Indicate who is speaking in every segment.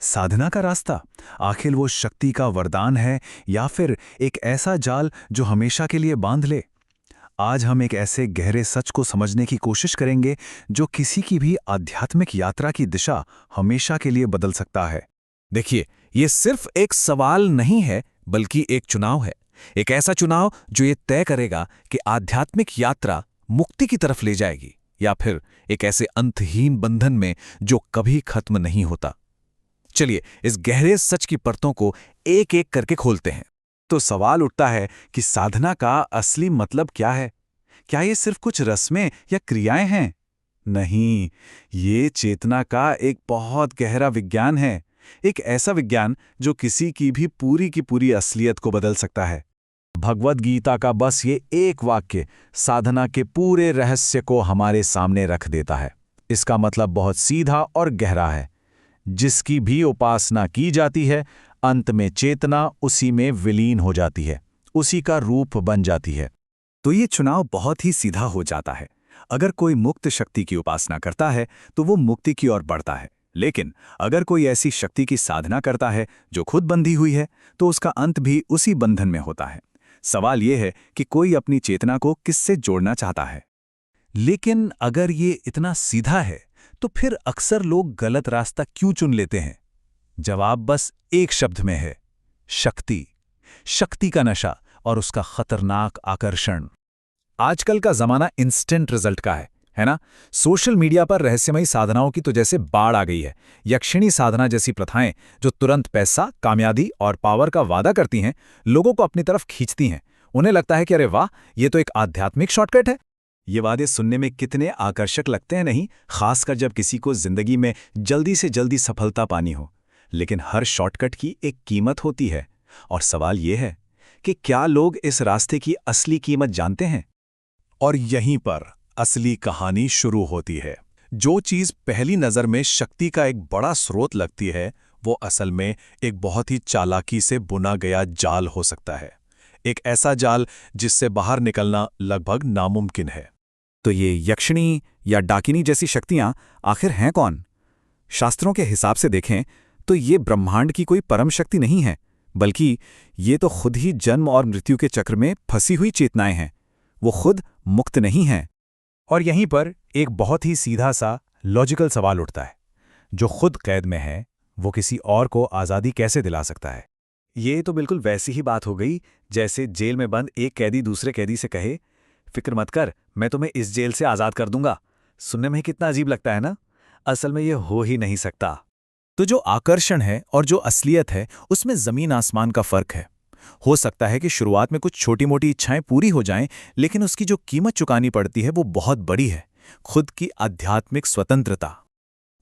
Speaker 1: साधना का रास्ता आखिर वो शक्ति का वरदान है या फिर एक ऐसा जाल जो हमेशा के लिए बांध ले। आज हम एक ऐसे गहरे सच को समझने की कोशिश करेंगे जो किसी की भी आध्यात्मिक यात्रा की दिशा हमेशा के लिए बदल सकता है।
Speaker 2: देखिए, ये सिर्फ एक सवाल नहीं है, बल्कि एक चुनाव है। एक ऐसा चुनाव जो ये तय करेगा कि आध्यात्मिक यात्रा मुक्ति की तरफ ले जाएगी या फिर एक ऐसे अंतहीन बंधन में जो कभी खत्म नहीं होता। चलिए, इस गहरे सच की परतों को एक एक करके खोलते हैं।
Speaker 1: तो सवाल उठता है कि साधना का असली मतलब क्या है? क्या ये सिर्फ कुछ रस्में या क्रियाएं हैं? नहीं, ये चेतना का एक बहुत गहरा विज्ञान है। एक ऐसा विज्ञान जो किसी की पूरी असलियत को बदल सकता है। भगवद गीता का बस ये एक वाक्य साधना के पूरे रहस्य को हमारे सामने रख देता है। इसका मतलब बहुत सीधा और गहरा है। जिसकी भी उपासना की जाती है, अंत में चेतना उसी में विलीन हो जाती है, उसी का रूप बन जाती है। तो ये चुनाव बहुत ही सीधा हो जाता है। अगर कोई मुक्त शक्ति की उपासना करता है तो वो मुक्ति की ओर बढ़ता है, लेकिन अगर कोई ऐसी शक्ति की साधना करता है जो खुद बंधी हुई है, तो उसका अंत भी उसी बंधन में होता है। सवाल ये है कि कोई अपनी चेतना को किससे जोड़ना चाहता है। लेकिन अगर ये इतना सीधा है, तो फिर अक्सर लोग गलत रास्ता क्यों चुन लेते हैं? जवाब बस एक शब्द में है, शक्ति। शक्ति का नशा और उसका खतरनाक आकर्षण। आजकल का जमाना इंस्टेंट रिजल्ट का है ना? सोशल मीडिया पर रहस्यमयी साधनाओं की तो जैसे बाढ़ आ गई है। यक्षिणी साधना जैसी प्रथाएं जो तुरंत पैसा, कामयाबी और पावर का वादा करती हैं, लोगों को अपनी तरफ खींचती हैं। उन्हें लगता है कि अरे वाह, ये तो एक आध्यात्मिक शॉर्टकट है। ये वादे सुनने में कितने आकर्षक लगते हैं नहीं, खासकर जब किसी को जिंदगी में जल्दी से जल्दी सफलता पानी हो। लेकिन हर शॉर्टकट की एक कीमत होती है, और सवाल ये है कि क्या लोग इस रास्ते की असली कीमत जानते हैं? और यहीं पर असली कहानी शुरू होती है। जो चीज पहली नजर में शक्ति का एक बड़ा स्रोत लगती है, वो असल में एक बहुत ही चालाकी से बुना गया जाल हो सकता है। एक ऐसा जाल जिससे बाहर निकलना लगभग नामुमकिन है।
Speaker 2: तो ये यक्षिणी या डाकिनी जैसी शक्तियां आखिर हैं कौन? शास्त्रों के हिसाब से देखें तो ये ब्रह्मांड की कोई परम शक्ति नहीं है, बल्कि ये तो खुद ही जन्म और मृत्यु के चक्र में फंसी हुई चेतनाएं हैं। वो खुद मुक्त नहीं हैं।
Speaker 1: और यहीं पर एक बहुत ही सीधा सा लॉजिकल सवाल उठता है, जो खुद कैद में है, वो किसी और को आज़ादी कैसे दिला सकता है? ये तो बिल्कुल वैसी ही बात हो गई जैसे जेल में बंद एक कैदी दूसरे कैदी से कहे, फिक्र मत कर, मैं तुम्हें इस जेल से आज़ाद कर दूंगा। सुनने में कितना अजीब लगता है ना? असल में ये हो ही नहीं सकता।
Speaker 2: तो जो आकर्षण है और जो असलियत है, उसमें जमीन आसमान का फर्क है। हो सकता है कि शुरुआत में कुछ छोटी मोटी इच्छाएं पूरी हो जाएं, लेकिन उसकी जो कीमत चुकानी पड़ती है वो बहुत बड़ी है, खुद की आध्यात्मिक स्वतंत्रता।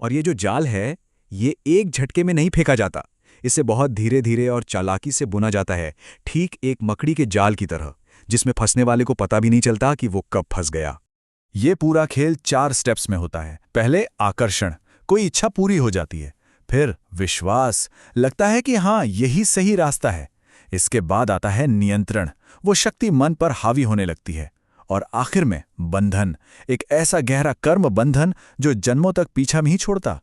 Speaker 1: और ये जो जाल है, ये एक झटके में नहीं फेंका जाता। इसे बहुत धीरे धीरे और चालाकी से बुना जाता है, ठीक एक मकड़ी के जाल की तरह, जिसमें फंसने वाले को पता भी नहीं चलता कि वो कब फंस गया। ये पूरा खेल 4 स्टेप्स में होता है। पहले आकर्षण, कोई इच्छा पूरी हो जाती है। फिर विश्वास, लगता है कि हाँ, यही सही रास्ता है। इसके बाद आता है नियंत्रण, वो शक्ति मन पर हावी होने लगती है। और आखिर में बंधन, एक ऐसा गहरा कर्म बंधन जो जन्मों तक पीछा नहीं छोड़ता।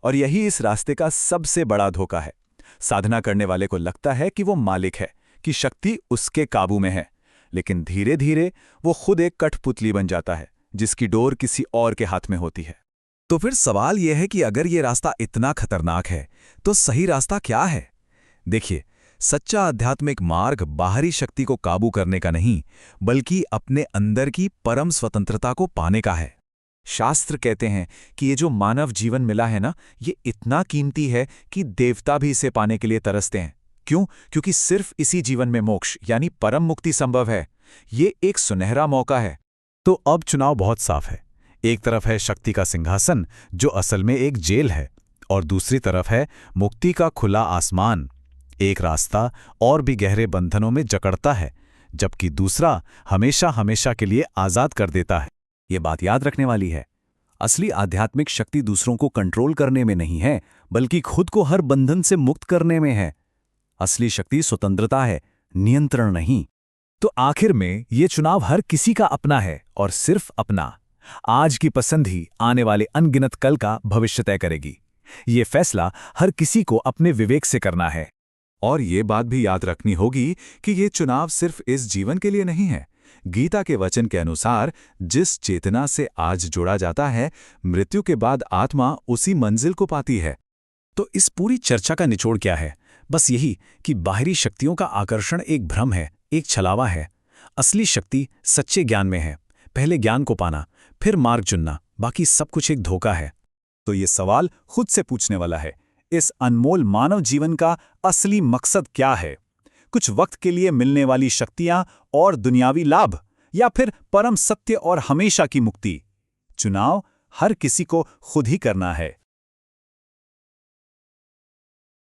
Speaker 1: और यही इस रास्ते का सबसे बड़ा धोखा है। साधना करने वाले को लगता है कि वो मालिक है, कि शक्ति उसके काबू में है, लेकिन धीरे धीरे वो खुद एक कठपुतली बन जाता है, जिसकी डोर किसी और के हाथ में होती है। तो फिर सवाल यह है कि अगर ये रास्ता इतना खतरनाक है, तो सही रास्ता क्या है? देखिए, सच्चा आध्यात्मिक मार्ग बाहरी शक्ति को काबू करने का नहीं, बल्कि अपने अंदर की परम स्वतंत्रता को पाने का है। शास्त्र कहते हैं कि ये जो मानव जीवन मिला है ना, ये इतना कीमती है कि देवता भी इसे पाने के लिए तरसते हैं। क्यों? क्योंकि सिर्फ इसी जीवन में मोक्ष यानी परम मुक्ति संभव है। ये एक सुनहरा मौका है। तो अब चुनाव बहुत साफ है। एक तरफ है शक्ति का सिंहासन, जो असल में एक जेल है, और दूसरी तरफ है मुक्ति का खुला आसमान। एक रास्ता और भी गहरे बंधनों में जकड़ता है, जबकि दूसरा हमेशा हमेशा के लिए आजाद कर देता है। ये बात याद रखने वाली है। असली आध्यात्मिक शक्ति दूसरों को कंट्रोल करने में नहीं है, बल्कि खुद को हर बंधन से मुक्त करने में है। असली शक्ति स्वतंत्रता है, नियंत्रण नहीं। तो आखिर में ये चुनाव हर किसी का अपना है, और सिर्फ अपना। आज की पसंद ही आने वाले अनगिनत कल का भविष्य तय करेगी।
Speaker 2: ये फैसला हर किसी को अपने विवेक से करना है।
Speaker 1: और ये बात भी याद रखनी होगी कि ये चुनाव सिर्फ इस जीवन के लिए नहीं है। गीता के वचन के अनुसार जिस चेतना से आज जुड़ा जाता है, मृत्यु के बाद आत्मा उसी मंजिल को पाती है।
Speaker 2: तो इस पूरी चर्चा का निचोड़ क्या है? बस यही कि बाहरी शक्तियों का आकर्षण एक भ्रम है, एक छलावा है। असली शक्ति सच्चे ज्ञान में है। पहले ज्ञान को पाना, फिर मार्ग चुनना, बाकी सब कुछ एक धोखा है।
Speaker 1: तो ये सवाल खुद से पूछने वाला है, इस अनमोल मानव जीवन का असली मकसद क्या है? कुछ वक्त के लिए मिलने वाली शक्तियां और दुनियावी लाभ, या फिर परम सत्य और हमेशा की मुक्ति? चुनाव हर किसी को खुद ही करना है।